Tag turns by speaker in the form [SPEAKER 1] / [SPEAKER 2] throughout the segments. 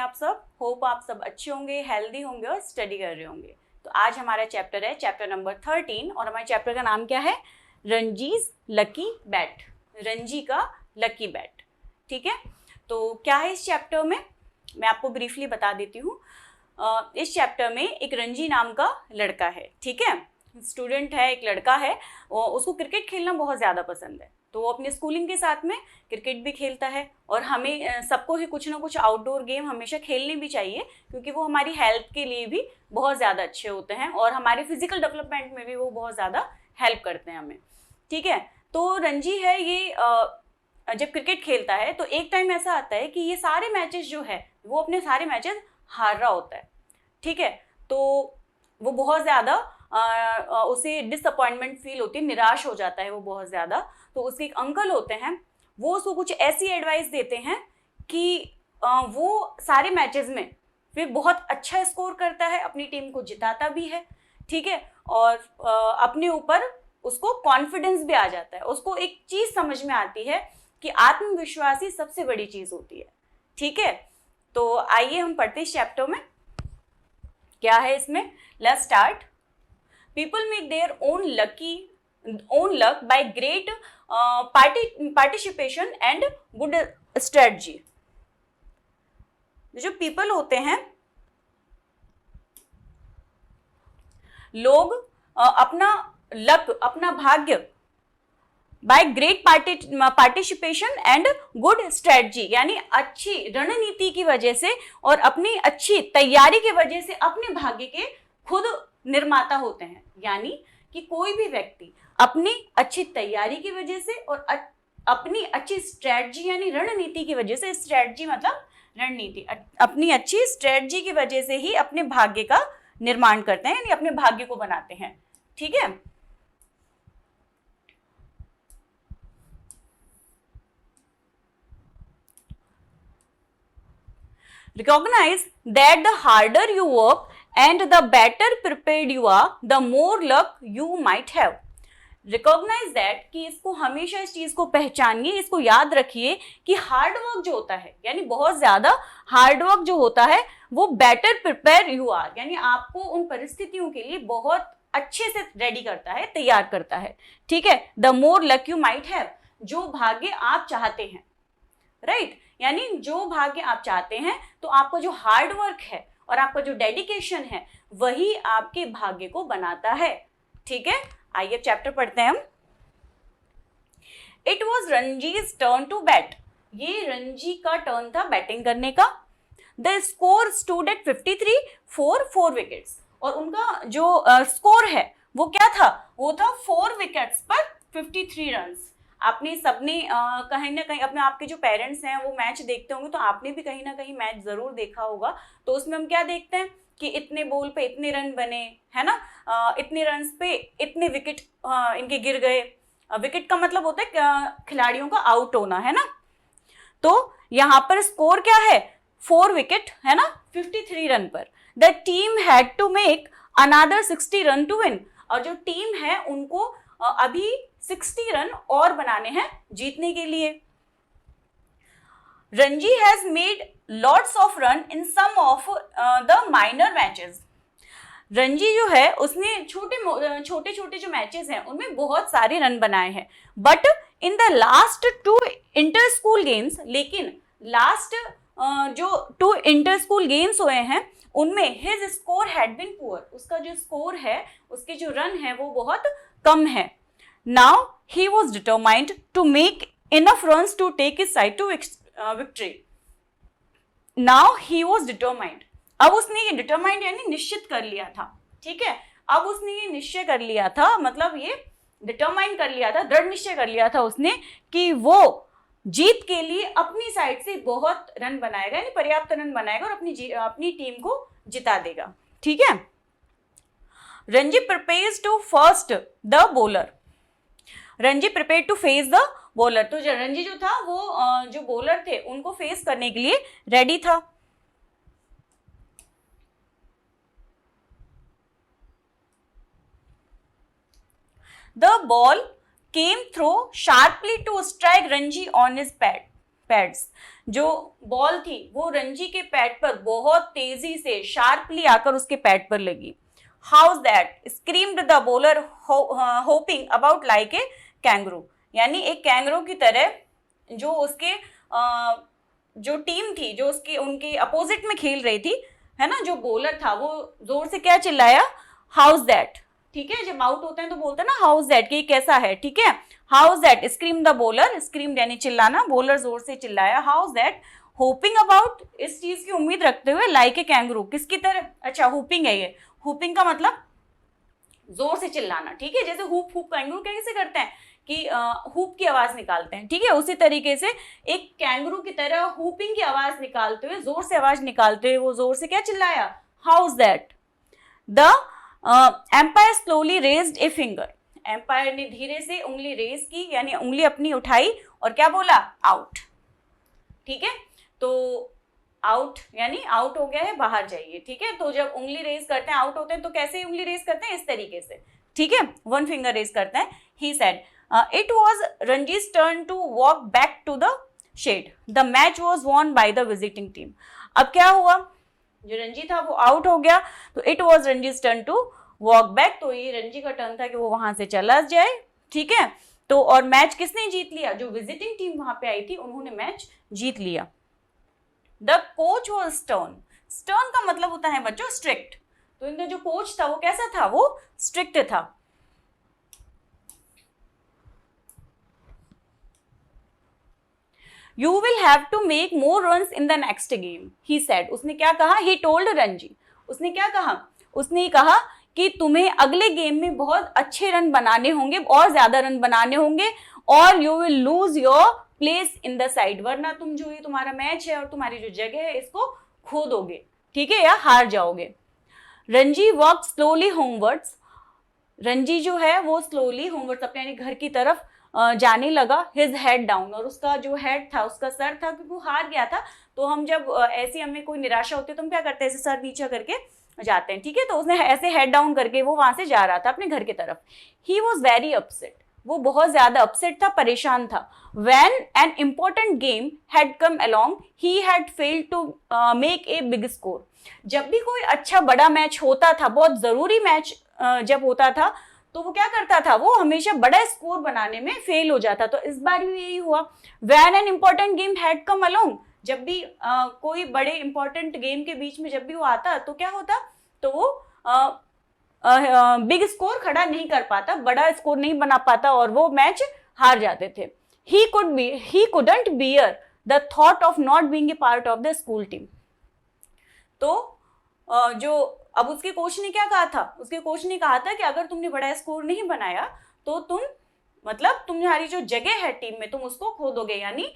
[SPEAKER 1] आप सब? होप आप सब अच्छे होंगे, हेल्दी होंगे और स्टडी कर रहे होंगे। तो आज हमारा चैप्टर है चैप्टर नंबर 13 और हमारे चैप्टर का नाम क्या है? रंजीज लकी बैट। रंजी का लकी बैट। ठीक है, तो क्या है इस चैप्टर में, मैं आपको ब्रीफली बता देती हूँ। इस चैप्टर में एक रंजी नाम का लड़का है, ठीक है, स्टूडेंट है, एक लड़का है, उसको क्रिकेट खेलना बहुत ज़्यादा पसंद है। तो वो अपने स्कूलिंग के साथ में क्रिकेट भी खेलता है और हमें सबको ही कुछ ना कुछ आउटडोर गेम हमेशा खेलने भी चाहिए, क्योंकि वो हमारी हेल्थ के लिए भी बहुत ज़्यादा अच्छे होते हैं और हमारे फिजिकल डेवलपमेंट में भी वो बहुत ज़्यादा हेल्प करते हैं हमें। ठीक है, तो रंजी है ये जब क्रिकेट खेलता है तो एक टाइम ऐसा आता है कि ये सारे मैचेस जो है वो अपने सारे मैचेस हार रहा होता है। ठीक है, तो वो बहुत ज़्यादा उसे डिसअपॉइंटमेंट फील होती है, निराश हो जाता है वो बहुत ज़्यादा। तो उसके एक अंकल होते हैं, वो उसको कुछ ऐसी एडवाइस देते हैं कि वो सारे मैचेस में फिर बहुत अच्छा स्कोर करता है, अपनी टीम को जिताता भी है। ठीक है, और अपने ऊपर उसको कॉन्फिडेंस भी आ जाता है। उसको एक चीज़ समझ में आती है कि आत्मविश्वास ही सबसे बड़ी चीज़ होती है। ठीक है, तो आइए हम पढ़ते हैं इस चैप्टर में क्या है इसमें। Let's start. People make their own luck by great participation and good strategy। जो पीपल होते हैं, लोग अपना लक, अपना भाग्य by great participation and good strategy, यानी अच्छी रणनीति की वजह से और अपनी अच्छी तैयारी की वजह से अपने भाग्य के खुद निर्माता होते हैं। यानी कि कोई भी व्यक्ति अपनी अच्छी तैयारी की वजह से और अपनी अच्छी स्ट्रेटजी यानी रणनीति की वजह से, स्ट्रेटजी मतलब रणनीति, अपनी अच्छी स्ट्रेटजी की वजह से ही अपने भाग्य का निर्माण करते हैं, यानी अपने भाग्य को बनाते हैं। ठीक है, recognize that the harder you work and the better prepared you are, the more luck you might have। Recognise that, कि इसको हमेशा इस चीज को पहचानिए, इसको याद रखिए कि हार्ड वर्क जो होता है, यानी बहुत ज्यादा हार्ड वर्क जो होता है, वो बेटर प्रिपेयर यू आर, यानी आपको उन परिस्थितियों के लिए बहुत अच्छे से रेडी करता है, तैयार करता है। ठीक है, the more luck you might have, जो भाग्य आप चाहते हैं, राइट, यानी जो भाग्य आप चाहते हैं, तो आपका जो हार्ड वर्क है और आपका जो डेडिकेशन है वही आपके भाग्य को बनाता है। ठीक है, आइए चैप्टर पढ़ते हैं हम। It was Ranji's turn to bat, ये रंजी का टर्न था बैटिंग करने का। The score stood at 53 for 4 wickets, और उनका जो स्कोर है वो क्या था, वो था 4 विकेट्स पर 53 रन्स। आपने सबने कहीं ना कहीं अपने, आपके जो पेरेंट्स हैं वो मैच देखते होंगे, तो आपने भी कहीं ना कहीं मैच जरूर देखा होगा। तो उसमें हम क्या देखते हैं कि इतने बॉल पे इतने रन बने, है ना, इतने रन्स पे इतने विकेट इनके गिर गए। विकेट का मतलब होता है खिलाड़ियों का आउट होना, है ना। तो यहाँ पर स्कोर क्या है, 4 विकेट, है ना, 53 रन पर। The team had to make another 60 run to win, और जो टीम है उनको अभी 60 रन और बनाने हैं जीतने के लिए। Ranji has made lots of run in some of the minor matches. Ranji जो है उसने छोटे छोटे जो मैचेस हैं उनमें बहुत सारे रन बनाए हैं। But in the last 2 inter school games, लेकिन लास्ट जो 2 इंटर स्कूल गेम्स हुए हैं उनमें his score had been poor, उसका जो स्कोर है, उसके जो रन है वो बहुत कम है। Now he was determined to make enough runs to take his side to victory. Now he was determined, अब उसने ये डिटरमाइंड यानी निश्चित कर लिया था। ठीक है, अब उसने ये निश्चय कर लिया था, मतलब ये डिटरमाइंड कर लिया था, दृढ़ निश्चय कर लिया था उसने कि वो जीत के लिए अपनी साइड से बहुत रन बनाएगा, यानी पर्याप्त रन बनाएगा और अपनी टीम को जिता देगा। ठीक है, Ranji prepares to first the bowler, Ranji prepare to face the bowler, तो रंजी जो था वो जो बॉलर थे उनको फेस करने के लिए रेडी था। The ball came through sharply to strike Ranji on his pad। Pads, जो बॉल थी वो रंजी के पैड पर बहुत तेजी से शार्पली आकर उसके पैड पर लगी. House that, screamed the bowler hopping about like a kangaroo. यानी एक कैंगरू की तरह जो उसके जो टीम थी, जो उसके उनके अपोजिट में खेल रही थी, है ना, जो बॉलर था वो जोर से क्या चिल्लाया, हाउस दैट. ठीक है, जब आउट होते हैं तो बोलते हैं ना हाउस दैट, कि कैसा है. ठीक है, house that, scream the bowler, scream यानी चिल्लाना, बॉलर जोर से चिल्लाया, हाउस दैट, होपिंग अबाउट, इस चीज की उम्मीद रखते हुए, लाइक ए कैंगरू, किसकी तरह. अच्छा, हुपिंग है ये. हुपिंग का मतलब जोर से चिल्लाना. ठीक है, जैसे हुप हुप कैंगरू कैसे करते हैं कि हुप की आवाज निकालते हैं. ठीक है, उसी तरीके से एक कैंगरू की तरह हुपिंग की आवाज निकालते हुए, जोर से आवाज निकालते हुए वो जोर से क्या चिल्लाया, how's that. The umpire slowly raised a finger. Umpire ने धीरे से उंगली रेज की, यानी उंगली अपनी उठाई और क्या बोला, आउट. ठीक है, तो आउट यानी आउट हो गया है, बाहर जाइए. ठीक है, तो जब उंगली रेज करते हैं, आउट होते हैं, तो कैसे उंगली रेज करते हैं, इस तरीके से. ठीक है, वन फिंगर रेज करते हैं. He said it was Ranji's turn to walk back to the shed. The match was won by the visiting team. अब क्या हुआ, जो रणजी था वो आउट हो गया, तो it was Ranji's turn to walk back. तो ये रणजी का टर्न था कि वो वहां से चला जाए. ठीक है, तो और मैच किसने जीत लिया, जो विजिटिंग टीम वहां पे आई थी उन्होंने मैच जीत लिया. The coach was stern. Stern का मतलब होता है बच्चों स्ट्रिक्ट. तो इनका जो कोच था वो कैसा था, वो स्ट्रिक्ट था. You will have to make more runs in the next game, he said. उसने क्या कहा, he told रंजी. उसने क्या कहा, उसने कहा कि तुम्हें अगले गेम में बहुत अच्छे रन बनाने होंगे और ज्यादा रन बनाने होंगे, और you will lose your place in the side. वरना तुम जो ये तुम्हारा मैच है और तुम्हारी जो जगह है इसको खो दोगे. ठीक है, या हार जाओगे. Ranji walk slowly homewards. Ranji जो है वो स्लोली होमवर्ड्स, अपने यानी घर की तरफ जाने लगा. हिज हेड डाउन, और उसका जो हेड था, उसका सर था, क्योंकि वो हार गया था. तो हम जब ऐसी हमें कोई निराशा होती है तो हम क्या करते हैं, ऐसे सर नीचे करके जाते हैं. ठीक है, तो उसने ऐसे हेड डाउन करके वो वहां से जा रहा था अपने घर की तरफ. He was very upset. वो बहुत ज्यादा अपसेट था, परेशान था. When an important game had come along he had failed to make a big score. जब भी कोई अच्छा बड़ा मैच होता था, बहुत जरूरी मैच जब होता था, तो वो क्या करता था, वो हमेशा बड़ा स्कोर बनाने में फेल हो जाता. तो इस बार भी यही हुआ. When an important game had come along, जब भी कोई बड़े इंपॉर्टेंट गेम के बीच में जब भी वो आता तो क्या होता, तो वो बिग स्कोर खड़ा नहीं कर पाता, बड़ा स्कोर नहीं बना पाता और वो मैच हार जाते थे. ही couldn't bear the thought of not being a part of the school team. तो जो अब उसके कोच ने क्या कहा था, उसके कोच ने कहा था कि अगर तुमने बड़ा स्कोर नहीं बनाया तो तुम मतलब तुम्हारी जो जगह है टीम में तुम उसको खो दोगे, यानी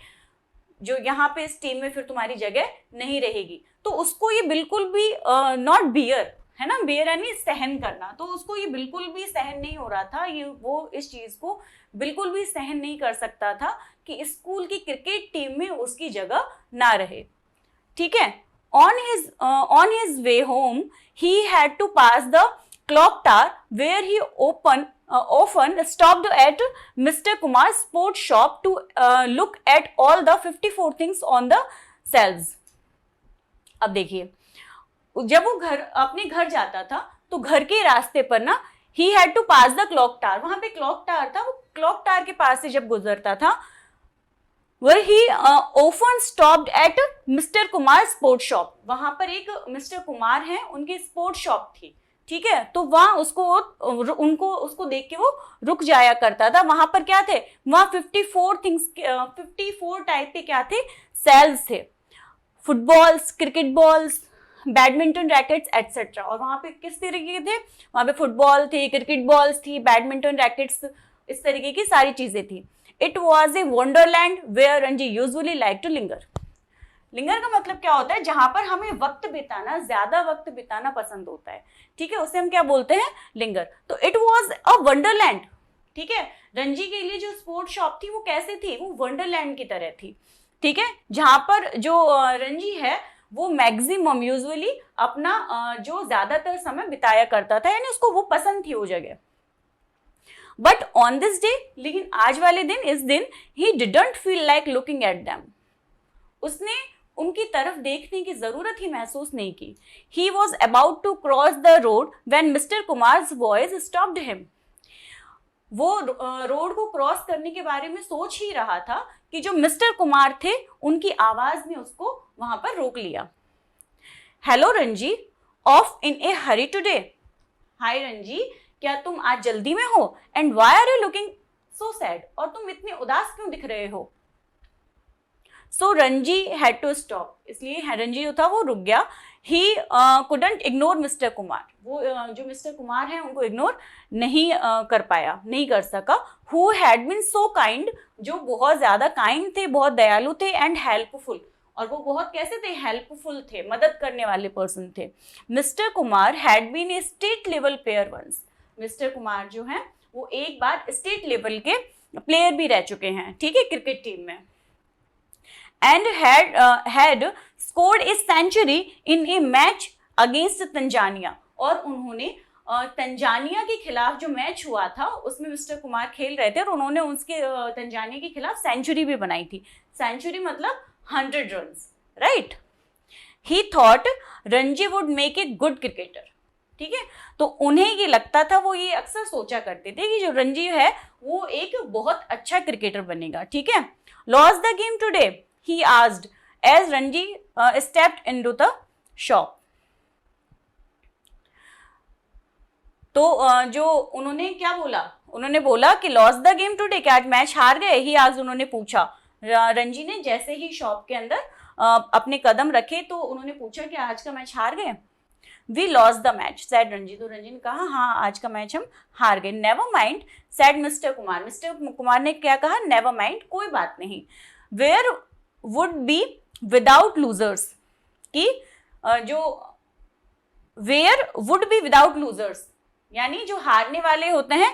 [SPEAKER 1] जो यहाँ पे इस टीम में फिर तुम्हारी जगह नहीं रहेगी. तो उसको ये बिल्कुल भी नॉट बियर, है ना, बियर यानी सहन करना, तो उसको ये बिल्कुल भी सहन नहीं हो रहा था. ये वो इस चीज को बिल्कुल भी सहन नहीं कर सकता था कि स्कूल की क्रिकेट टीम में उसकी जगह ना रहे. ठीक है, on his way home he had to pass the clock tower where he often stopped at Mr. Kumar's sports shop to look at all the 54 things on the shelves. अब देखिए, जब वो अपने घर जाता था तो घर के रास्ते पर ना he had to pass the clock tower, वहां पे क्लॉक टावर था, वो क्लॉक टावर के पास से जब गुजरता था, where he often stopped at Mr. Kumar sports shop. वहां पर एक मिस्टर कुमार हैं, उनकी स्पोर्ट्स शॉप थी. ठीक है, तो वहां उसको देख के वो रुक जाया करता था. वहां पर क्या थे, वहां 54 टाइप के क्या थे, सेल्स थे, footballs, cricket balls, badminton rackets etcetera. और वहां पे किस तरीके के थे, वहां पे फुटबॉल थी, क्रिकेट बॉल्स थी, बैडमिंटन रैकेट्स, इस तरीके की सारी चीजें थी. It was a wonderland where Ranji usually liked to linger. Linger का मतलब क्या होता है, जहां पर हमें वक्त बिताना, ज्यादा वक्त बिताना पसंद होता है. ठीक है, उसे हम क्या बोलते हैं, लिंगर. तो इट वॉज अ वंडरलैंड. ठीक है, रंजी के लिए जो स्पोर्ट्स शॉप थी वो कैसे थी, वो वंडरलैंड की तरह थी. ठीक है, जहां पर जो रंजी है वो मैक्सिमम यूजुअली अपना जो ज्यादातर समय बिताया करता था, यानी उसको वो पसंद थी वो जगह. बट ऑन दिस डे, लेकिन आज वाले दिन, इस दिन, he didn't feel like looking at them. उसने उनकी तरफ देखने की जरूरत ही महसूस नहीं की। He was about to cross the road when Mr. Kumars voice stopped him. वो रोड को क्रॉस करने के बारे में सोच ही रहा था कि जो मिस्टर कुमार थे उनकी आवाज ने उसको वहां पर रोक लिया। Hello Ranji, off in a hurry today. Hi Ranji, क्या तुम आज जल्दी में हो? And why are you looking so sad, और तुम इतने उदास क्यों दिख रहे हो? So Ranji had to stop, इसलिए रंजी जो था वो रुक गया। He couldn't ignore Mister Kumar, वो जो मिस्टर कुमार हैं उनको इग्नोर नहीं कर पाया, नहीं कर सका। Who had been so kind, जो बहुत ज्यादा काइंड थे, बहुत दयालु थे, एंड हेल्पफुल, और वो बहुत कैसे थे? हेल्पफुल थे, मदद करने वाले पर्सन थे। Mister Kumar had been a state level player once, mister Kumar जो हैं वो एक बार स्टेट लेवल के प्लेयर भी रह चुके हैं, ठीक है, क्रिकेट टीम में। And had scored a century in a match against Tanzania, और उन्होंने तंजानिया के खिलाफ जो मैच हुआ था उसमें मिस्टर कुमार खेल रहे थे और उन्होंने उसके तंजानिया के खिलाफ सेंचुरी भी बनाई थी। सेंचुरी मतलब 100 runs, right. He thought Ranji would make a good cricketer, ठीक है, तो उन्हें ये लगता था, वो ये अक्सर सोचा करते थे कि जो रंजी है वो एक बहुत अच्छा क्रिकेटर बनेगा, ठीक है। Loss the game today, he asked as Ranji stepped into the shop. तो जो उन्होंने क्या बोला, उन्होंने बोला कि लॉस द गेम टुडे, क्या आज मैच हार गए? ही आज उन्होंने पूछा, रंजी ने जैसे ही शॉप के अंदर अपने कदम रखे तो उन्होंने पूछा कि आज का मैच हार गए? We lost the match said Ranji, तो रंजी ने कहा हाँ आज का मैच हम हार गए। Never mind said mister Kumar, mister Kumar ने क्या कहा? नेवर माइंड, कोई बात नहीं। Where would be without losers, कि जो where would be without losers, यानी जो हारने वाले होते हैं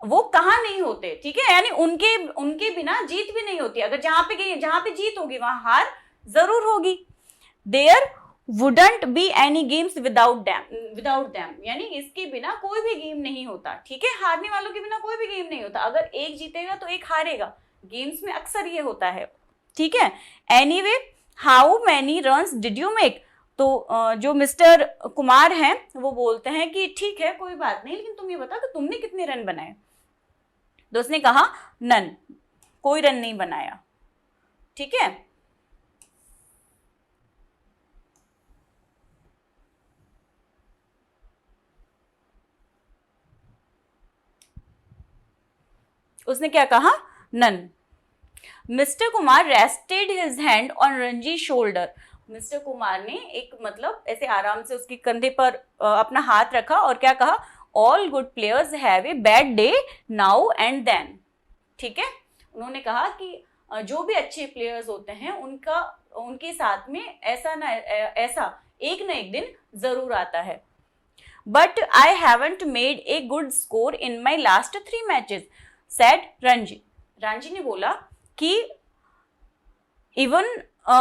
[SPEAKER 1] वो कहाँ नहीं होते, ठीक है, यानी उनके बिना जीत भी नहीं होती। अगर जहां पे जीत होगी वहां हार जरूर होगी। There wouldn't be any games without them, यानी इसके बिना कोई भी गेम नहीं होता, ठीक है, हारने वालों के बिना कोई भी गेम नहीं होता। अगर एक जीतेगा तो एक हारेगा, गेम्स में अक्सर ये होता है, ठीक है। Anyway how many runs did you make, तो जो मिस्टर कुमार हैं वो बोलते हैं कि ठीक है कोई बात नहीं, लेकिन तुम ये बता कि तुमने कितने रन बनाए? तो उसने कहा नन, कोई रन नहीं बनाया, ठीक है। उसने क्या कहा? None. Mister Kumar rested his hand on Ranji shoulder, mister Kumar ने एक मतलब ऐसे आराम से उसके कंधे पर अपना हाथ रखा और क्या कहा? All good players have a bad day now and then, ठीक है। उन्होंने कहा कि जो भी अच्छे प्लेयर्स होते हैं उनके साथ में ऐसा एक ना एक दिन जरूर आता है। But I haven't made a good score in my last 3 matches sad Ranji, Ranji ने बोला कि इवन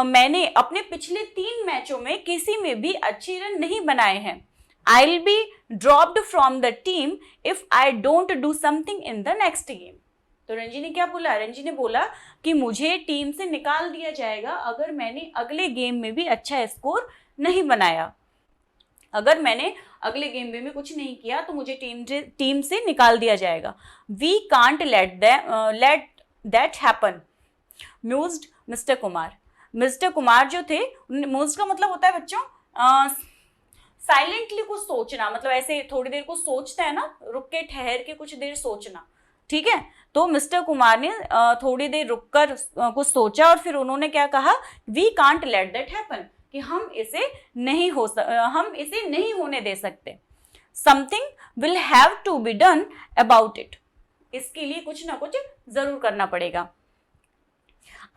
[SPEAKER 1] मैंने अपने पिछले 3 मैचों में किसी में भी अच्छे रन नहीं बनाए हैं। I will be dropped from the team if I don't do something in the next game. तो रंजी ने क्या बोला? रंजी ने बोला कि मुझे टीम से निकाल दिया जाएगा अगर मैंने अगले गेम में भी अच्छा स्कोर नहीं बनाया। अगर मैंने अगले गेम में कुछ नहीं किया तो मुझे टीम से निकाल दिया जाएगा। We can't let that happen mused Mister Kumar. Mister Kumar जो थे, म्यूज्ड का मतलब होता है बच्चों साइलेंटली कुछ सोचना, मतलब ऐसे थोड़ी देर कुछ सोचते हैं ना, रुक के ठहर के कुछ देर सोचना, ठीक है। तो मिस्टर कुमार ने थोड़ी देर रुककर कुछ सोचा और फिर उन्होंने क्या कहा? We can't let that happen, कि हम इसे नहीं होने दे सकते। Something will have to be done about it, इसके लिए कुछ ना कुछ जरूर करना पड़ेगा।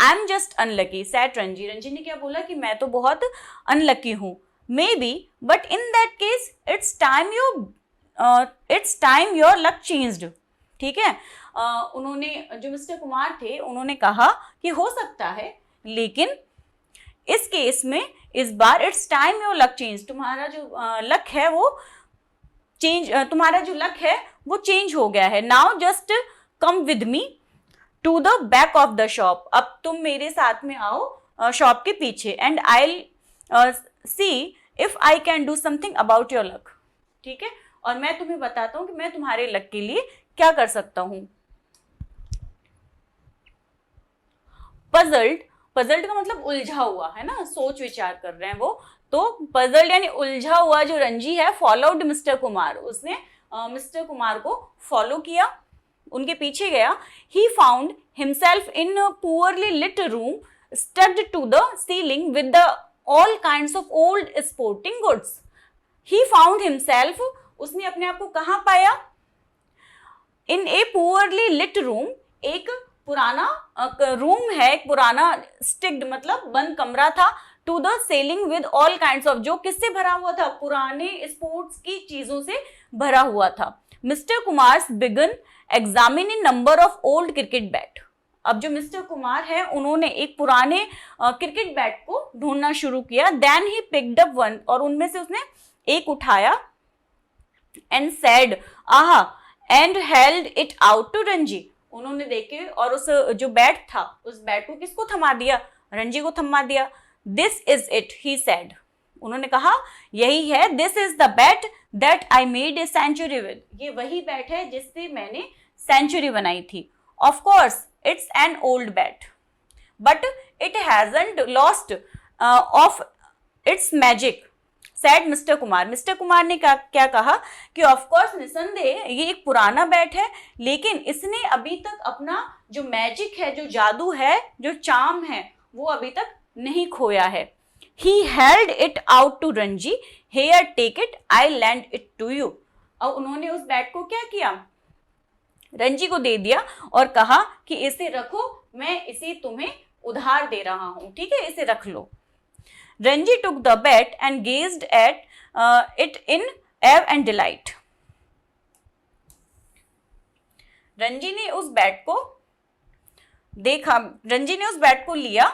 [SPEAKER 1] I am just unlucky said Ranji, Ranji ने क्या बोला कि मैं तो बहुत अनलकी हूं। Maybe but in that case it's time your luck changed, ठीक है। उन्होंने जो मिस्टर कुमार थे उन्होंने कहा कि हो सकता है, लेकिन इस केस में इस बार it's time your luck change, तुम्हारा जो लक है वो तुम्हारा जो लक है वो चेंज हो गया है। Now just come with me to the back of the shop, अब तुम मेरे साथ में आओ शॉप के पीछे, and I see if I can do something about your luck. ठीक है, और मैं तुम्हें बताता हूं कि मैं तुम्हारे लक के लिए क्या कर सकता हूं। पजल्ड, पजल्ड का मतलब उलझा हुआ है ना, सोच विचार कर रहे हैं वो, तो पजल्ड यानी उलझा हुआ जो रंजी है, फॉलोड मिस्टर कुमार, उसने मिस्टर कुमार को फॉलो किया, उनके पीछे गया। He found himself in poorly lit room stacked to the ceiling with the all kinds of old sporting goods. He found himself, उसने अपने आप को कहाँ पाया? In a poorly lit room, एक पुराना रूम है, एक पुराना स्टिक्ड मतलब बंद कमरा था, to the ceiling with all kinds of, जो किससे भरा हुआ था? पुराने स्पोर्ट्स की चीजों से भरा हुआ था। Mister Kumar began examining number of old cricket bat. अब जो मिस्टर कुमार है उन्होंने एक पुराने क्रिकेट बैट को ढूंढना शुरू किया। Then he picked up one, और उनमें से उसने एक उठाया, and said aha, and held it out to Ranji. उन्होंने देखे और उस जो बैट था, उस बैट को किसको थमा दिया? रंजी को थमा दिया। This is it, he said, उन्होंने कहा यही है, this is the bat that I made a century with, ये वही बैट है जिससे मैंने सेंचुरी बनाई थी। Of course it's an old bat but it hasn't lost of its magic, said mister Kumar. Mister Kumar ने क्या कहा कि ऑफ कोर्स, निसंदेह ये एक पुराना बैट है, लेकिन इसने अभी तक अपना जो मैजिक है, जो जादू है, जो चार्म है, वो अभी तक नहीं खोया है। He held it out to Ranji, here take it, I lend it to you। अब उन्होंने उस बैट को क्या किया? रंजी को दे दिया और कहा कि इसे रखो, मैं इसे तुम्हें उधार दे रहा हूं, ठीक है, इसे रख लो। Ranji took the bat and gazed at it in awe and delight। Ranji ने उस बैट को देखा, रंजी ने उस बैट को लिया,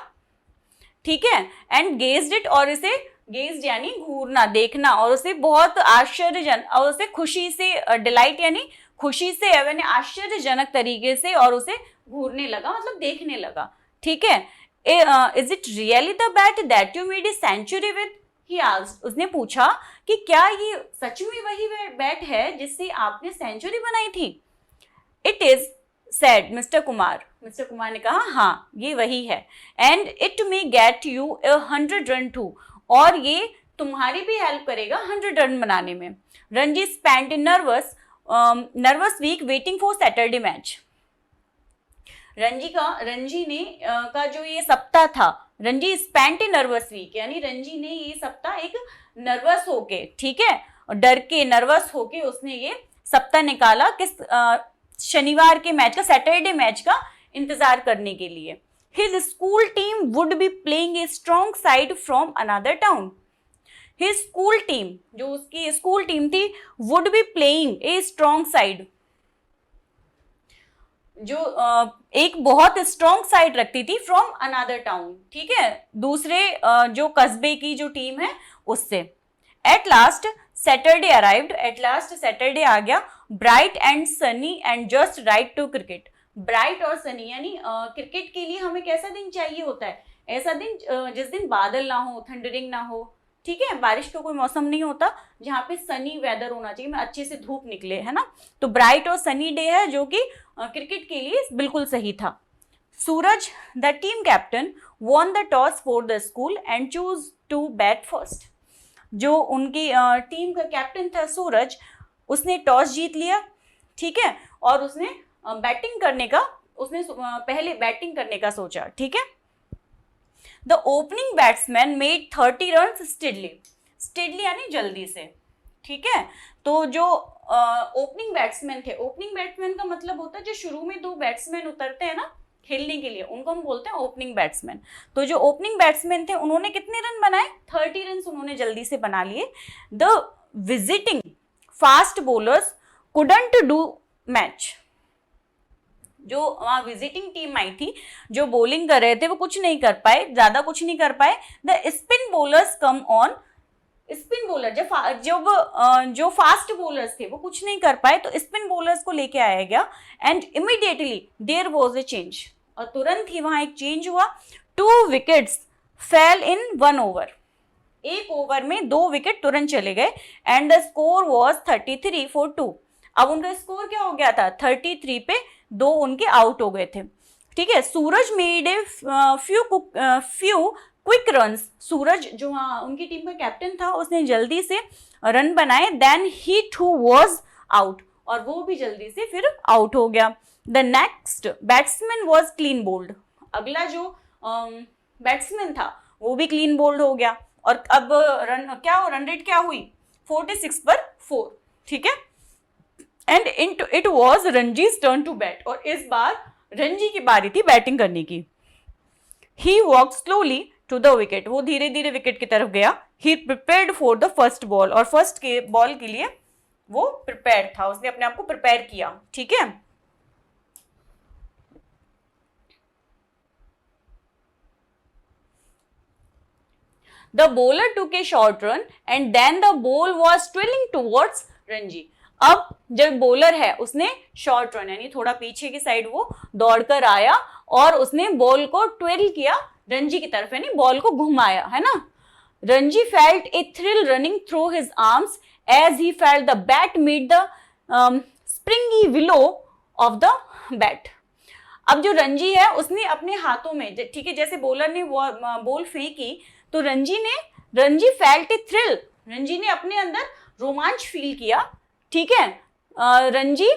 [SPEAKER 1] ठीक है, एंड गेज्ड इट, और इसे गेज्ड यानी घूरना, देखना, और उसे बहुत आश्चर्यजनक, और उसे खुशी से, डिलाइट यानी खुशी से, यानी आश्चर्यजनक तरीके से, और उसे घूरने लगा, मतलब देखने लगा, ठीक है। Is it really the bat that you made a century with, he asked, उसने पूछा कि क्या ये सच में वही बैट है जिससे आपने सेंचुरी बनाई थी? It is, said mister Kumar, mister Kumar ने कहा हाँ ये वही है, and it may get you 100 run too, और ये तुम्हारी भी हेल्प करेगा 100 रन बनाने में। Ranji spent nervous week waiting for Saturday match. Ranji ने का जो ये सप्ताह था, Ranji spent a nervous week, यानी रंजी ने ये सप्ताह एक नर्वस होके, ठीक है, डर के, नर्वस होके उसने ये सप्ताह निकाला, किस शनिवार के मैच का, सैटरडे मैच का इंतजार करने के लिए। His school team would be playing a strong side from another town। His school team, जो उसकी स्कूल टीम थी, would be playing a strong side, जो एक बहुत स्ट्रॉन्ग साइड रखती थी, फ्रॉम अनदर टाउन, ठीक है, दूसरे जो कस्बे की जो टीम है उससे। At last Saturday arrived, at last Saturday आ गया, bright and sunny and just right to cricket. Bright और सनी यानी क्रिकेट के लिए हमें कैसा दिन चाहिए होता है? ऐसा दिन जिस दिन बादल ना हो, थंडरिंग ना हो, ठीक है, बारिश का कोई मौसम नहीं होता, जहाँ पे सनी वेदर होना चाहिए, में अच्छे से धूप निकले, है ना, तो ब्राइट और सनी डे है, जो कि क्रिकेट के लिए बिल्कुल सही था। Suraj the team captain won the toss for the school and choose to bat first. जो उनकी टीम का कैप्टन था सूरज, उसने टॉस जीत लिया, ठीक है, और उसने बैटिंग करने का, उसने पहले बैटिंग करने का सोचा, ठीक है। The opening batsman made 30 run steadily, steadily यानी जल्दी से, ठीक है। तो जो ओपनिंग बैट्समैन थे, ओपनिंग बैट्समैन का मतलब होता है जो शुरू में दो बैट्समैन उतरते हैं ना खेलने के लिए, उनको हम बोलते हैं ओपनिंग बैट्समैन। तो जो ओपनिंग बैट्समैन थे उन्होंने कितने रन बनाए? 30 रन उन्होंने जल्दी से बना लिए। The visiting fast bowlers couldn't do match, जो वहाँ विजिटिंग टीम आई थी, जो बॉलिंग कर रहे थे, वो कुछ नहीं कर पाए, ज्यादा कुछ नहीं कर पाए। The spin bowlers come on, spin bowler जो फास्ट बॉलर्स थे वो कुछ नहीं कर पाए, तो स्पिन बॉलर्स को लेके आया गया। And immediately there was a change, और तुरंत ही वहां एक चेंज हुआ। 2 विकेट्स फेल इन 1 ओवर, एक ओवर में 2 विकेट तुरंत चले गए and the score was 33 for 2। अब उनका स्कोर क्या हो गया था, 33 पे 2 उनके आउट हो गए थे, ठीक है। Suraj made a few quick runs, Suraj जो उनकी टीम का कैप्टन था उसने जल्दी से रन बनाए, then he too was out, और वो भी जल्दी से फिर आउट हो गया। The next batsman was clean bowled, अगला जो बैट्समैन था वो भी क्लीन बोल्ड हो गया, और अब रन रेट क्या हुई, 46 पर 4, ठीक है। And it was Ranji's turn to bat, और इस बार रणजी की बारी थी बैटिंग करने की। He walk slowly to the wicket, वो धीरे धीरे विकेट की तरफ गया। He prepared for the first ball, और फर्स्ट के बॉल के लिए वो प्रिपेयर था, उसने अपने आप को प्रिपेयर किया, ठीक है। The bowler took a short run and then the ball was twirling towards Ranji. अब जब बॉलर है उसने शॉर्ट रन यानी थोड़ा पीछे की साइड वो दौड़कर आया और उसने बॉल को ट्विल किया रणजी की तरफ, यानी बॉल को घुमाया, है ना। Ranji felt a thrill running through his arms as he felt the bat meet the springy willow of the bat. अब जो रणजी है उसने अपने हाथों में, ठीक है, जैसे बॉलर ने बॉल फेंकी तो Ranji felt a thrill, Ranji ने अपने अंदर रोमांच फील किया, ठीक है। Ranji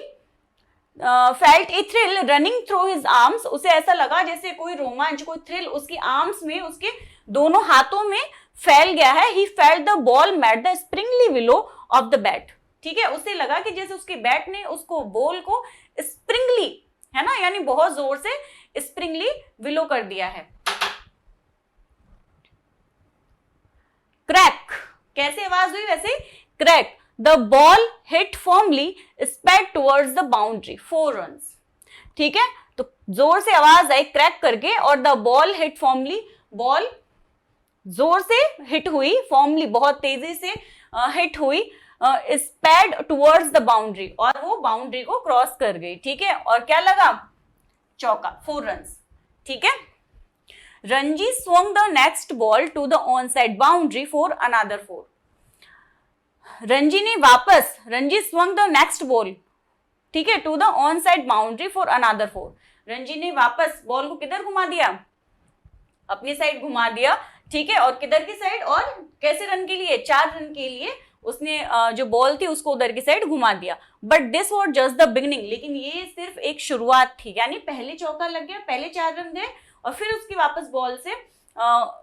[SPEAKER 1] felt a thrill running through his arms, उसे ऐसा लगा जैसे कोई रोमांच, कोई थ्रिल उसकी आर्म्स में, उसके दोनों हाथों में फैल गया है। He felt the ball met the springy willow of the bat, ठीक है, उसे लगा कि जैसे उसके बैट ने उसको बॉल को स्प्रिंगली, है ना, यानी बहुत जोर से स्प्रिंगली विलो कर दिया है। क्रैक, कैसे आवाज हुई वैसे, crack, the ball hit formally sped towards the boundary, 4 runs, ठीक है। तो जोर से आवाज आई क्रैक करके, और the ball hit formally, ball जोर से हिट हुई, फॉर्मली बहुत तेजी से हिट हुई, स्पेड टुवर्ड्स द बाउंड्री, और वो बाउंड्री को क्रॉस कर गई, ठीक है। और क्या लगा, चौका, 4 रन्स, ठीक है। Ranji swung the next ball to the onside boundary for another 4। Ranji swung the next ball, ठीक है, to the onside boundary for another 4। Ranji ने वापस बॉल को किधर घुमा दिया, अपनी साइड घुमा दिया, ठीक है। और किधर की साइड, और कैसे रन के लिए, 4 रन के लिए उसने जो बॉल थी उसको उधर की साइड घुमा दिया। But this was just the beginning, लेकिन ये सिर्फ एक शुरुआत थी, यानी पहले चौका लग गया, पहले 4 रन गए, और फिर उसकी वापस बॉल से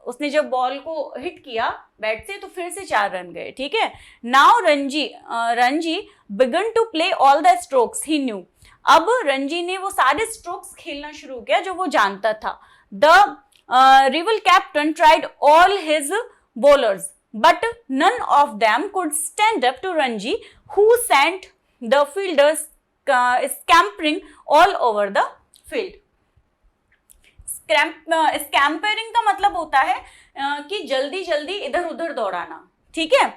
[SPEAKER 1] उसने जब बॉल को हिट किया बैट से तो फिर से 4 रन गए, ठीक है। Now Ranji began to play all the strokes he knew, अब रणजी ने वो सारे स्ट्रोक्स खेलना शुरू किया जो वो जानता था। The rival captain tried all his bowlers but none of them could stand up to Ranji who sent the fielders scampering all over the field. Scampering का मतलब होता है कि जल्दी जल्दी इधर उधर दौड़ाना, ठीक है।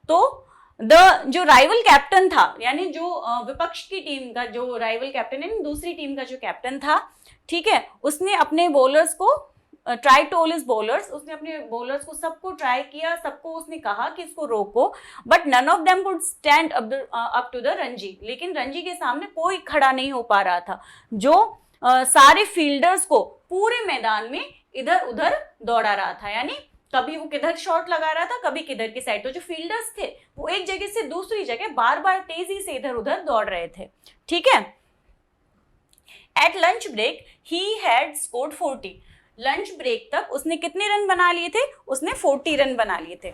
[SPEAKER 1] तो जो राइवल कैप्टन था, यानी जो विपक्ष की टीम का जो राइवल कैप्टन है, दूसरी टीम का जो कैप्टन था, ठीक है, उसने अपने बॉलर्स को try to all his bowlers, उसने अपने बॉलर्स को सबको ट्राई किया, सबको उसने कहा कि इसको रोको, but none of them could stand up to the Ranji, लेकिन रणजी के सामने कोई खड़ा नहीं हो पा रहा था, जो सारे फील्डर्स को पूरे मैदान में इधर उधर दौड़ा रहा था, यानी कभी वो किधर शॉट लगा रहा था, कभी किधर की साइड। तो जो फील्डर्स थे वो एक जगह से दूसरी जगह बार बार तेजी से इधर उधर दौड़ रहे थे, ठीक है। At lunch break he had scored 40, lunch break तक उसने कितने रन बना लिए थे, उसने 40 रन बना लिए थे।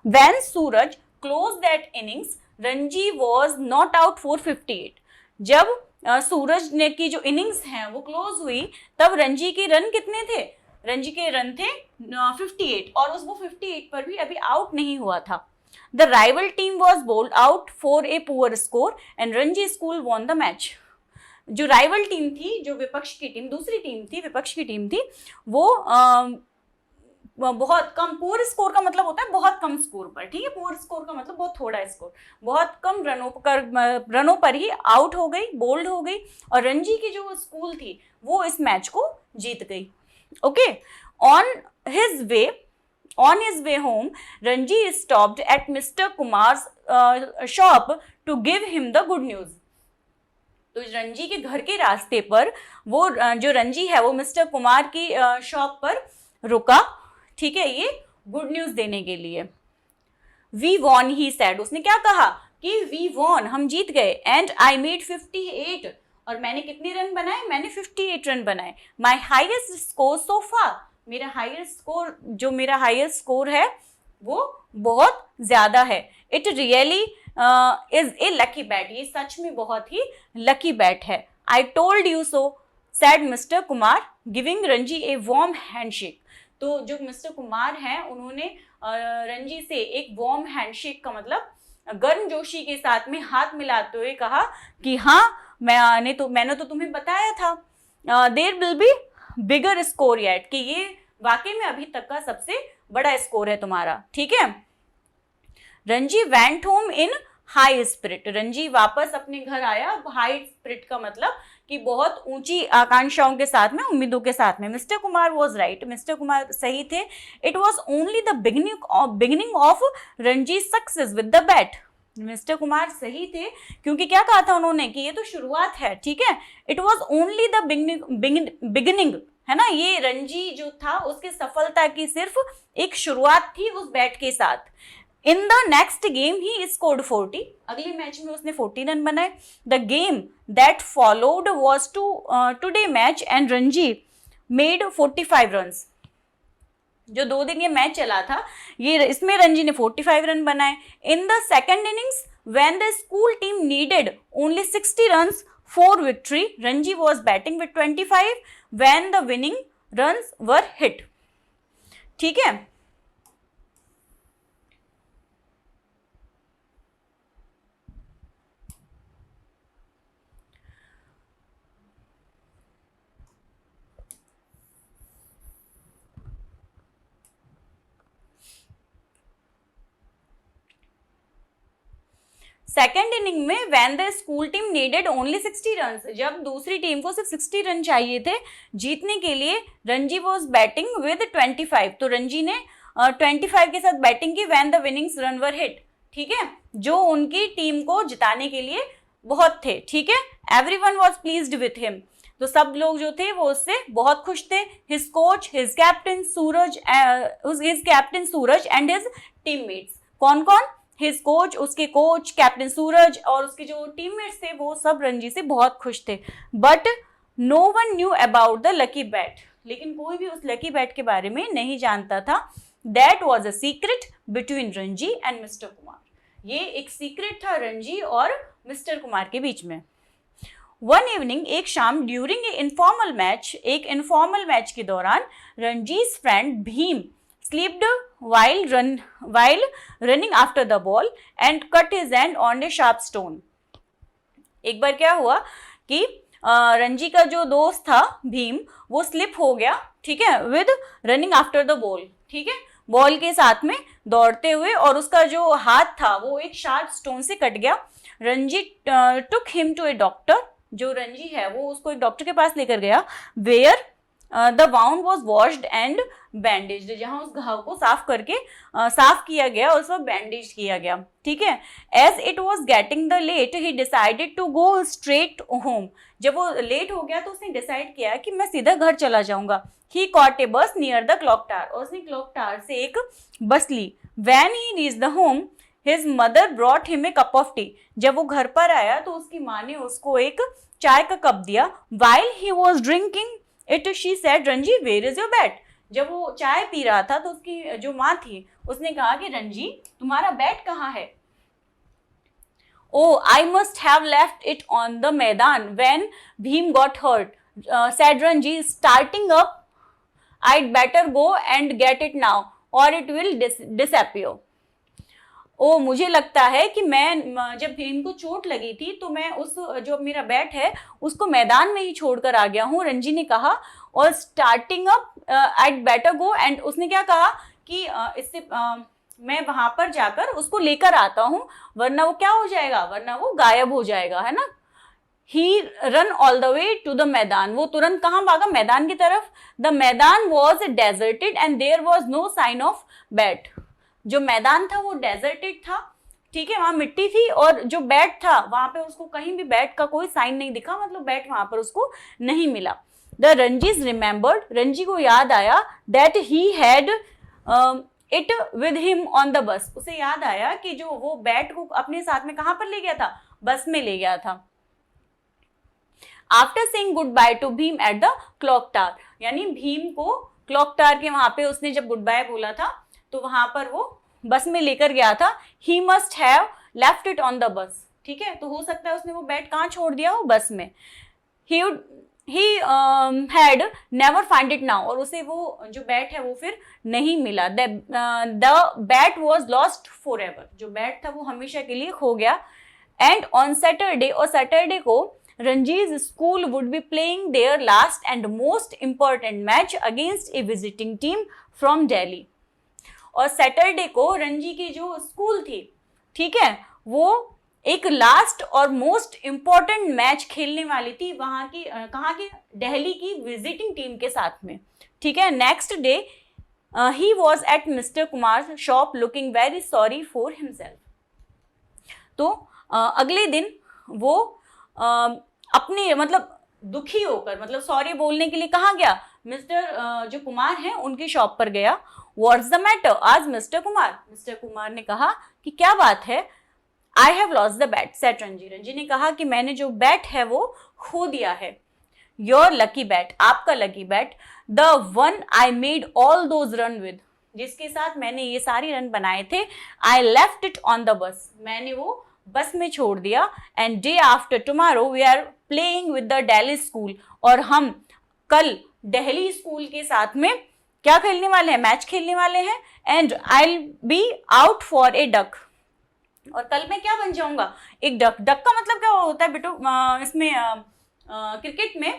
[SPEAKER 1] When Suraj close that innings Ranji was not out for 58, जब सूरज ने की जो इनिंग्स हैं वो क्लोज हुई तब रणजी के रन कितने थे, रणजी के रन थे 58, और वो 58 पर भी अभी आउट नहीं हुआ था। The rival team was bold out for a poor score and Ranji school won the match. जो राइवल टीम थी, जो विपक्ष की टीम, दूसरी टीम थी, विपक्ष की टीम थी, वो बहुत कम, पुअर स्कोर का मतलब होता है बहुत कम स्कोर पर, ठीक है, पुअर स्कोर का मतलब बहुत थोड़ा स्कोर, बहुत कम रनों पर ही आउट हो गई, बोल्ड हो गई, और रणजी की जो स्कूल थी वो इस मैच को जीत गई। Okay, on his way On his way home, Ranji stopped at Mr. Kumar's shop to give him the good news. तो रंजी के घर के रास्ते पर वो जो रंजी है वो मिस्टर कुमार की शॉप पर रुका, ठीक है, ये गुड न्यूज देने के लिए. वी वॉन, ही सेड, उसने क्या कहा कि वी वॉन, हम जीत गए. एंड आई मेड 58, और मैंने कितने रन बनाए, मैंने 58 रन बनाए. माई हाईएस्ट स्कोर सो फार, मेरा हाईएस्ट स्कोर, जो मेरा हाईएस्ट स्कोर है वो बहुत ज्यादा है. It really is a lucky bat, ये सच में बहुत ही लकी बैट है. I told you so, said mister Kumar, giving Ranji a warm handshake. तो जो मिस्टर कुमार हैं उन्होंने रंजी से एक वार्म हैंडशेक का मतलब गर्मजोशी के साथ में हाथ मिलाते हुए कहा कि हाँ, मैंने तो तुम्हें बताया था, there will be bigger score yet, कि ये वाकई में अभी तक का सबसे बड़ा स्कोर है तुम्हारा, ठीक है. Ranji went home in high spirit, Ranji वापस अपने घर आया. हाई स्पिरिट का मतलब कि बहुत ऊंची आकांक्षाओं के साथ में, उम्मीदों के साथ में. Mister Kumar was right, mister Kumar सही थे. It was only the beginning of Ranji success with the bat. Mister Kumar सही थे क्योंकि क्या कहा था उन्होंने कि ये तो शुरुआत है, ठीक है. It was only the beginning, है ना, ये रंजी जो था उसकी सफलता की सिर्फ एक शुरुआत थी उस बैट के साथ. In the next game he scored 40, अगले मैच में उसने 40 रन बनाए. The game that followed was today match and Ranji made 45 runs. जो 2 दिन ये मैच चला था, ये इसमें रंजी ने 45 रन बनाए. In the second innings when the school team needed only 60 runs for victory, Ranji was batting with 25 when the winning runs were hit, ठीक है. सेकेंड इनिंग में when the school team needed only 60 run, जब दूसरी team को सिर्फ 60 run चाहिए थे जीतने के लिए, रंजी वॉज बैटिंग विद 25, तो रंजी ने 25 के साथ बैटिंग की. When the winnings run were hit, ठीक है, जो उनकी टीम को जिताने के लिए बहुत थे, ठीक है. Everyone was pleased with him, तो सब लोग जो थे वो उससे बहुत खुश थे. His coach, his captain Suraj and his teammates, कौन कौन, हिज कोच, उसके कोच, कैप्टन सूरज और उसके जो टीममेट्स थे वो सब रंजी से बहुत खुश थे. But no one knew about the lucky bat, लेकिन कोई भी उस लकी बैट के बारे में नहीं जानता था. That was a secret between Ranji and mister Kumar, ये एक सीक्रेट था रंजी और मिस्टर कुमार के बीच में. वन इवनिंग, एक शाम, ड्यूरिंग ए इनफॉर्मल मैच, एक इनफॉर्मल मैच के दौरान, Ranji's friend Bhim slipped while running after the ball and cut his hand on a sharp stone. एक बार क्या हुआ कि रंजी का जो दोस्त था भीम, वो स्लिप हो गया, ठीक है, with running after the ball, ठीक है, बॉल के साथ में दौड़ते हुए, और उसका जो हाथ था वो एक शार्प स्टोन से कट गया. Ranji took him to a doctor, जो रंजी है वो उसको एक डॉक्टर के पास लेकर गया. Where the wound was washed and bandaged, जहाँ उस घाव को साफ किया गया और उस पर बैंडेज किया गया, ठीक है. As it was getting the late, he decided to go straight home, जब वो लेट हो गया तो उसने डिसाइड किया कि मैं सीधा घर चला जाऊंगा. ही कॉट ए बस नियर द क्लॉक टावर, और उसने क्लॉक टावर से एक बस ली. When he reach the home, his mother brought him a cup of tea, जब वो घर पर आया तो उसकी माँ ने उसको एक चाय का कप दिया. While he was drinking it, she said, Ranji where is your bat, जब वो चाय पी रहा था तो उसकी जो माँ थी उसने कहा कि रंजी तुम्हारा बैट कहाँ है. Oh I must have left it on the maidan when Bhim got hurt, said Ranji starting up, I'd better go and get it now or it will disappear. ओ मुझे लगता है कि मैं जब भीम को चोट लगी थी तो मैं उस जो मेरा बैट है उसको मैदान में ही छोड़कर आ गया हूँ, रंजी ने कहा. और starting up I'd better go, and उसने क्या कहा कि इससे मैं वहां पर जाकर उसको लेकर आता हूँ, वरना वो क्या हो जाएगा, वरना वो गायब हो जाएगा, है ना. He run all the way to the maidan, वो तुरंत कहाँ भागा, मैदान की तरफ. The maidan was deserted and there was no sign of bat. जो मैदान था वो डेजर्टेड था, ठीक है, वहां मिट्टी थी, और जो बैट था वहां पे उसको कहीं भी बैट का कोई साइन नहीं दिखा, मतलब बैट वहां पर उसको नहीं मिला. द रंजीज रिमेंबर्ड, रंजी को याद आया, that he had it with him on the बस, उसे याद आया कि जो वो बैट को अपने साथ में कहां पर ले गया था, बस में ले गया था. After saying good by two Bhim at the clock tower, यानी भीम को क्लॉक टावर के वहां पे उसने जब गुड बाय बोला था तो वहां पर वो बस में लेकर गया था. He must have left it on the बस, ठीक है, तो हो सकता है उसने वो बैट कहाँ छोड़ दिया हो, बस में. he had never find it now, और उसे वो जो बैट है वो फिर नहीं मिला. the bat was lost forever, जो बैट था वो हमेशा के लिए खो गया. and on Saturday, और सैटरडे को Ranji's school would be playing their last and most important match against a visiting team from Delhi. और सैटरडे को रंजी की जो स्कूल थी, ठीक है, वो एक लास्ट और मोस्ट इम्पॉर्टेंट मैच खेलने वाली थी वहां की, कहाँ की, दिल्ली की विजिटिंग टीम के साथ में, ठीक है. Next day he was at mister Kumar shop looking very sorry for himself. तो अगले दिन वो अपने मतलब दुखी होकर, मतलब सॉरी बोलने के लिए कहाँ गया, मिस्टर जो कुमार हैं उनकी शॉप पर गया. व्हाट्स द मैटर, आज मिस्टर कुमार ने कहा कि क्या बात है. I have lost the bat, set Ranji, Ranji ने कहा कि मैंने जो बैट है वो खो दिया है. योर लकी बैट, आपका lucky bat, the one I made all those run with, जिसके साथ मैंने ये सारी रन बनाए थे. I left it on the bus, मैंने वो बस में छोड़ दिया. And day after tomorrow we are playing with the Delhi school, और हम कल दिल्ली स्कूल के साथ में क्या खेलने वाले हैं, मैच खेलने वाले हैं. And I will be out for a duck, और कल मैं क्या बन जाऊंगा, एक डक. डक का मतलब क्या होता है बेटो, इसमें क्रिकेट में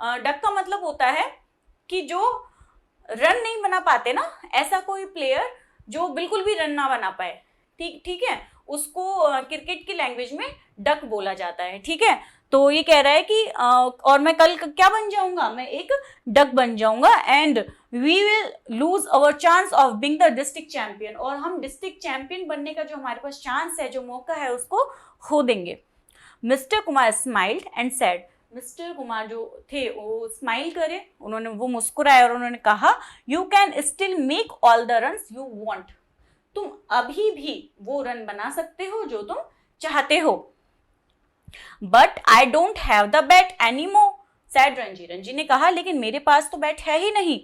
[SPEAKER 1] डक का मतलब होता है कि जो रन नहीं बना पाते ना, ऐसा कोई प्लेयर जो बिल्कुल भी रन ना बना पाए, ठीक है, उसको क्रिकेट की लैंग्वेज में डक बोला जाता है, ठीक है. तो ये कह रहा है कि और मैं कल क्या बन जाऊंगा, मैं एक डक बन जाऊंगा. And we will lose our chance of being the district champion, और हम डिस्ट्रिक्ट चैंपियन बनने का जो हमारे पास चांस है, जो मौका है, उसको खो देंगे. Mister Kumar smiled and said, mister Kumar जो थे वो स्माइल करे, उन्होंने वो मुस्कुराए और उन्होंने कहा, you can still make all the runs you want, तुम अभी भी वो रन बना सकते हो जो तुम चाहते हो. But I don't have the bat any more, sad Ranji, Ranji ने कहा लेकिन मेरे पास तो बैट है ही नहीं.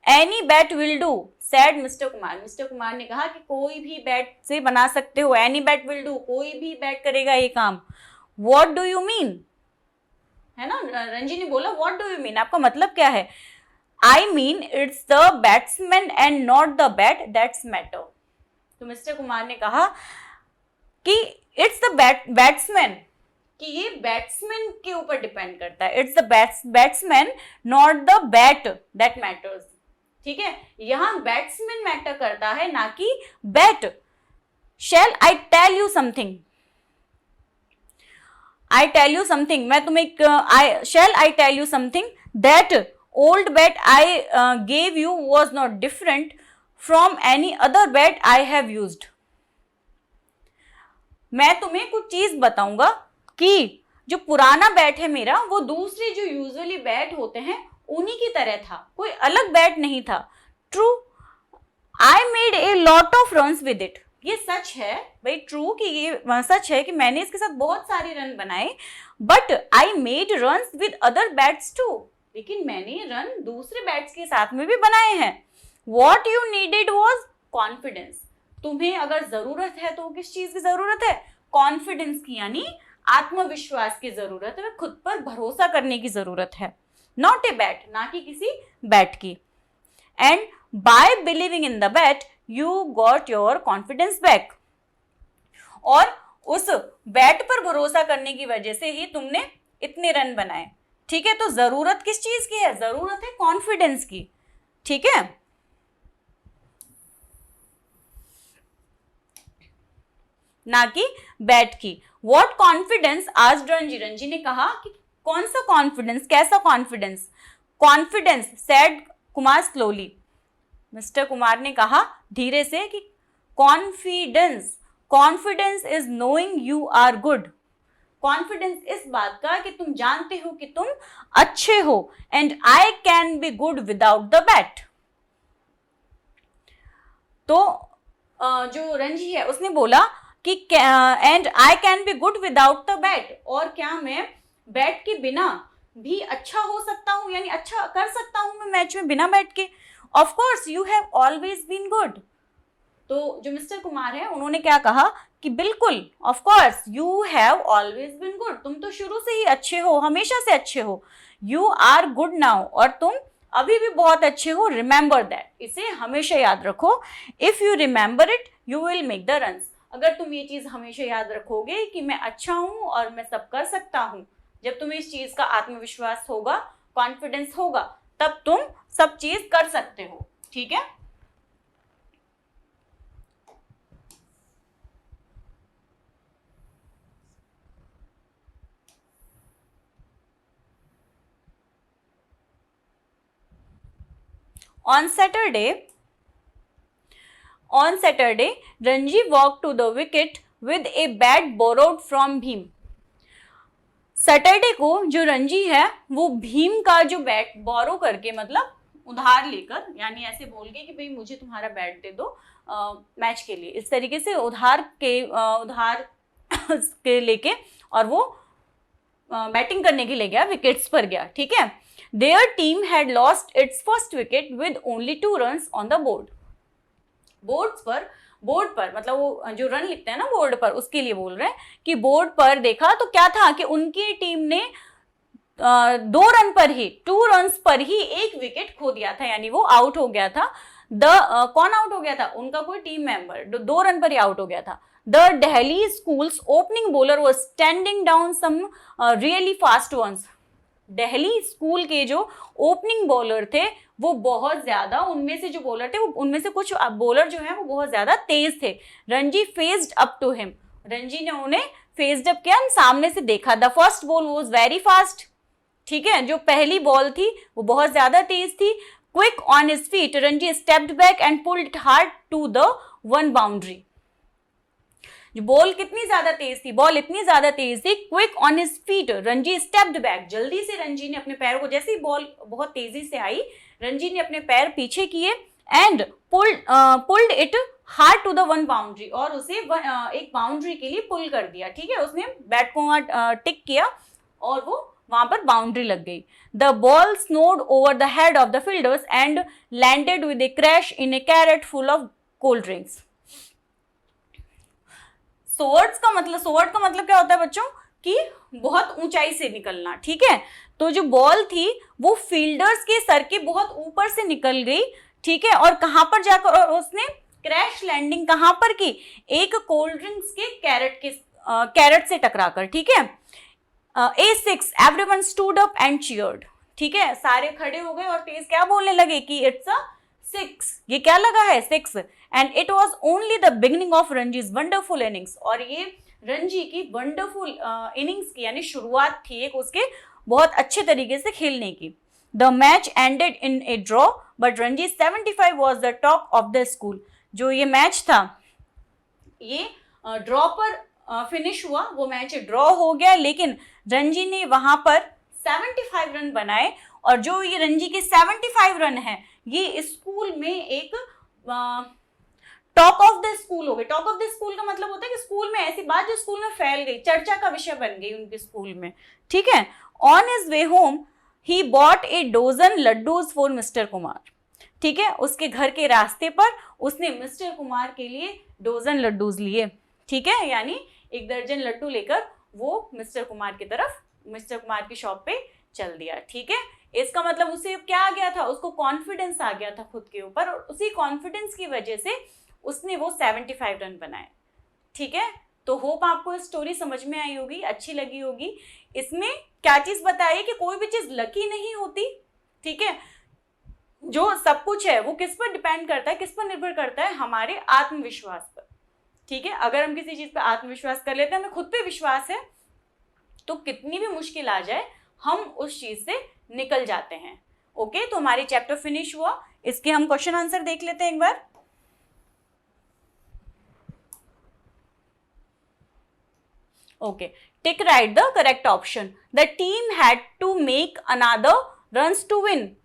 [SPEAKER 1] Any bat will do, sad mister Kumar, mister Kumar ने कहा कि कोई भी बैट से बना सकते हो, एनी बैट विल डू, कोई भी बैट करेगा ये काम. व्हाट डू यू मीन, है ना, रंजी ने बोला व्हाट डू यू मीन, आपका मतलब क्या है. I mean it's the batsman and not the bat that's matter. तो मिस्टर कुमार ने कहा कि इट्स द बैट्समैन, कि ये बैट्समैन के ऊपर डिपेंड करता है. It's the batsman not the bat that matters, ठीक है, यहाँ बैट्समैन मैटर करता है ना कि bat. Shall I tell you something, I tell you something, मैं तुम्हें shall I tell you something, that old bat I gave you was not different from any other bat I have used. मैं तुम्हें कुछ चीज बताऊंगा कि जो पुराना बैट है मेरा, वो दूसरे जो यूजुअली बैट होते हैं उन्हीं की तरह था, कोई अलग बैट नहीं था. True, I made a lot of runs with it, ये सच है भाई, ट्रू कि ये सच है कि मैंने इसके साथ बहुत सारे रन बनाए. But I made runs with other bats too, लेकिन मैंने रन दूसरे बैट्स के साथ में भी बनाए हैं. What you needed was confidence, तुम्हें अगर जरूरत है तो किस चीज की जरूरत है, कॉन्फिडेंस की, यानी आत्मविश्वास की जरूरत है, खुद पर भरोसा करने की जरूरत है. नॉट ए बैट, ना कि किसी बैट की. And bye believing in the bat you got your confidence back, और उस बैट पर भरोसा करने की वजह से ही तुमने इतने रन बनाए, ठीक है. तो जरूरत किस चीज की है, जरूरत है कॉन्फिडेंस की, ठीक है. ना कि बैट की। What confidence asked Ranji, Ranji ने कहा कि कौन सा कॉन्फिडेंस, कैसा confidence? Confidence said Kumar slowly, mister Kumar ने कहा धीरे से कि confidence, confidence is knowing you are good, confidence इस बात का कि तुम जानते हो कि तुम अच्छे हो, and I can be good without the bat. तो जो रंजी है उसने बोला कि and I can be good without the bat, और क्या मैं बैट के बिना भी अच्छा हो सकता हूं, यानी अच्छा कर सकता हूं मैं मैच में बिना बैट के। Of course you have always been good. तो जो मिस्टर कुमार है उन्होंने क्या कहा कि बिल्कुल, of course you have always been good, तुम तो शुरू से ही अच्छे हो, हमेशा से अच्छे हो। यू आर गुड नाउ, और तुम अभी भी बहुत अच्छे हो। रिमेंबर दैट, इसे हमेशा याद रखो। If you remember it you will make the runs, अगर तुम ये चीज हमेशा याद रखोगे कि मैं अच्छा हूं और मैं सब कर सकता हूं, जब तुम्हें इस चीज का आत्मविश्वास होगा, कॉन्फिडेंस होगा, तब तुम सब चीज कर सकते हो। ठीक है, On Saturday, Ranji walked to the wicket with a bat borrowed from Bhim. Saturday को जो रंजी है वो भीम का जो बैट बोरो करके, मतलब उधार लेकर, यानी ऐसे बोल के कि भाई मुझे तुम्हारा बैट दे दो मैच के लिए, इस तरीके से उधार के लेके, और वो बैटिंग करने के लिए गया, विकेट्स पर गया। ठीक है, Their team had lost its first wicket with only 2 runs on the board. Board पर मतलब वो जो रन लिखते हैं ना बोर्ड पर, उसके लिए बोल रहे हैं कि बोर्ड पर देखा तो क्या था कि उनकी टीम ने 2 रन पर ही, 2 रन्स पर ही एक विकेट खो दिया था, यानी वो आउट हो गया था। कौन आउट हो गया था? उनका कोई टीम मेंबर 2 रन पर ही आउट हो गया था। The Delhi schools opening bowler was standing down some really fast ones. Delhi school के जो ओपनिंग बॉलर थे वो बहुत ज्यादा, उनमें से जो बॉलर थे उनमें से कुछ बॉलर जो है वो बहुत ज्यादा तेज थे। Ranji faced up to him, Ranji ने उन्हें फेस्ड अप किया, सामने से देखा। The first ball was very fast, ठीक है, जो पहली बॉल थी वो बहुत ज्यादा तेज थी। Quick on his feet Ranji stepped back and pulled it hard to the 1 boundary. Ball कितनी ज्यादा तेज थी, बॉल इतनी ज्यादा तेज थी। Quick on his feet Ranji stepped back, जल्दी से रंजी ने अपने पैरों को, जैसे ही बॉल बहुत तेजी से आई रंजी ने अपने पैर पीछे किए and pulled it hard to the 1 boundary, और उसे एक बाउंड्री के लिए पुल कर दिया। ठीक है, उसने बैट को वहां टिक किया और वो वहां पर बाउंड्री लग गई। The ball soared over the head of the fielders and landed with a crash in a crate full of cold drinks. Soared का मतलब क्या होता है बच्चों कि बहुत ऊंचाई से निकलना। ठीक है, तो जो बॉल थी वो फील्डर्स के सर के बहुत ऊपर से निकल गई। ठीक है, और कहां पर जाकर उसने क्रैश लैंडिंग कहां पर की? एक कोल्ड ड्रिंक्स के कैरेट से टकराकर। ठीक है, A6 everyone stood up and cheered. ठीक है, सारे खड़े हो गए और तेज क्या बोलने लगे कि इट्स अ 6, ये क्या लगा है 6, and it was only the beginning of Ranji's wonderful innings, और ये रंजी की वंडरफुल इनिंग्स की यानी शुरुआत थी एक उसके बहुत अच्छे तरीके से खेलने की। The match ended in A draw but Ranji 75 was the top of the school. जो ये मैच था ये ड्रॉ पर फिनिश हुआ, वो मैच ड्रॉ हो गया, लेकिन रंजी ने वहां पर 75 रन बनाए, और जो ये रंजी के 75 रन है ये स्कूल में एक टॉप ऑफ द स्कूल हो गए। टॉप ऑफ द स्कूल का मतलब होता है कि स्कूल में ऐसी बात जो स्कूल में फैल गई, चर्चा का विषय बन गई उनके स्कूल में। ठीक है, on his way home he bought A dozen laddoos for mister Kumar. ठीक है, उसके घर के रास्ते पर उसने मिस्टर कुमार के लिए डोजन लड्डूज लिए। ठीक है, यानी 1 दर्जन लड्डू लेकर वो मिस्टर कुमार की शॉप पे चल दिया। ठीक है, इसका मतलब उसे क्या आ गया था, उसको कॉन्फिडेंस आ गया था खुद के ऊपर, और उसी कॉन्फिडेंस की वजह से उसने वो 75 रन बनाए। ठीक है, तो होप आपको स्टोरी समझ में आई होगी, अच्छी लगी होगी। इसमें क्या चीज बताई कि कोई भी चीज लकी नहीं होती। ठीक है, जो सब कुछ है वो किस पर डिपेंड करता है, किस पर निर्भर करता है? हमारे आत्मविश्वास पर। ठीक है, अगर हम किसी चीज पे आत्मविश्वास कर लेते हैं, हमें खुद पे विश्वास है, तो कितनी भी मुश्किल आ जाए हम उस चीज से निकल जाते हैं। ओके, तो हमारी चैप्टर फिनिश हुआ। इसके हम क्वेश्चन आंसर देख लेते हैं एक बार। Okay, tick right the correct option. The team had to make another runs to win.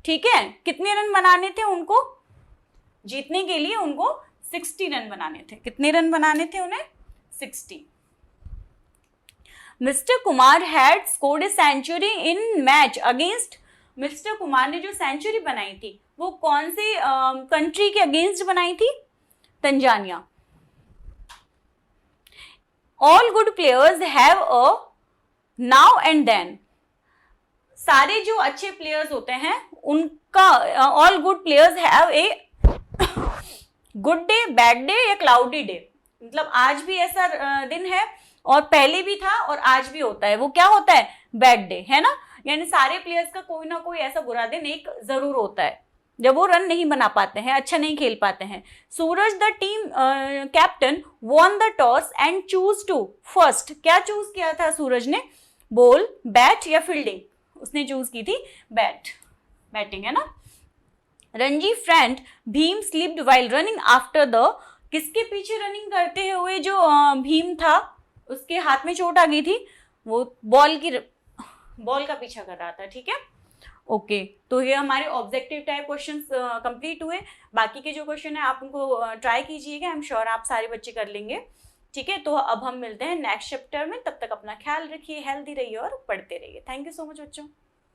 [SPEAKER 1] ठीक है, कितने रन बनाने थे उनको जीतने के लिए? उनको 60 रन बनाने थे। कितने रन बनाने थे उन्हें? 60। Mister Kumar had scored a century in match against. Mister Kumar ने जो सेंचुरी बनाई थी वो कौन सी कंट्री के अगेंस्ट बनाई थी? Tanzania. All good players have a now and then. सारे जो अच्छे प्लेयर्स होते हैं उनका, all good players have a good day, bad day या क्लाउडी डे। मतलब आज भी ऐसा दिन है और पहले भी था और आज भी होता है। वो क्या होता है? बैड डे, है ना। यानी सारे प्लेयर्स का कोई ना कोई ऐसा बुरा दिन एक जरूर होता है जब वो रन नहीं बना पाते हैं, अच्छा नहीं खेल पाते हैं। Suraj the team captain won the toss and choose to first. क्या चूज किया था सूरज ने? बॉल, बैट या फील्डिंग? उसने चूज की थी बैटिंग, है ना। Ranji friend Bhim slipped while running after the. किसके पीछे रनिंग करते हुए जो भीम था उसके हाथ में चोट आ गई थी, वो बॉल का पीछा कर रहा था। ठीक है, ओके, तो ये हमारे ऑब्जेक्टिव टाइप क्वेश्चंस कंप्लीट हुए। बाकी के जो क्वेश्चन है आप उनको ट्राई कीजिएगा, आई एम श्योर आप सारे बच्चे कर लेंगे। ठीक है, तो अब हम मिलते हैं नेक्स्ट चैप्टर में। तब तक अपना ख्याल रखिए, हेल्दी रहिए और पढ़ते रहिए। थैंक यू सो मच बच्चों।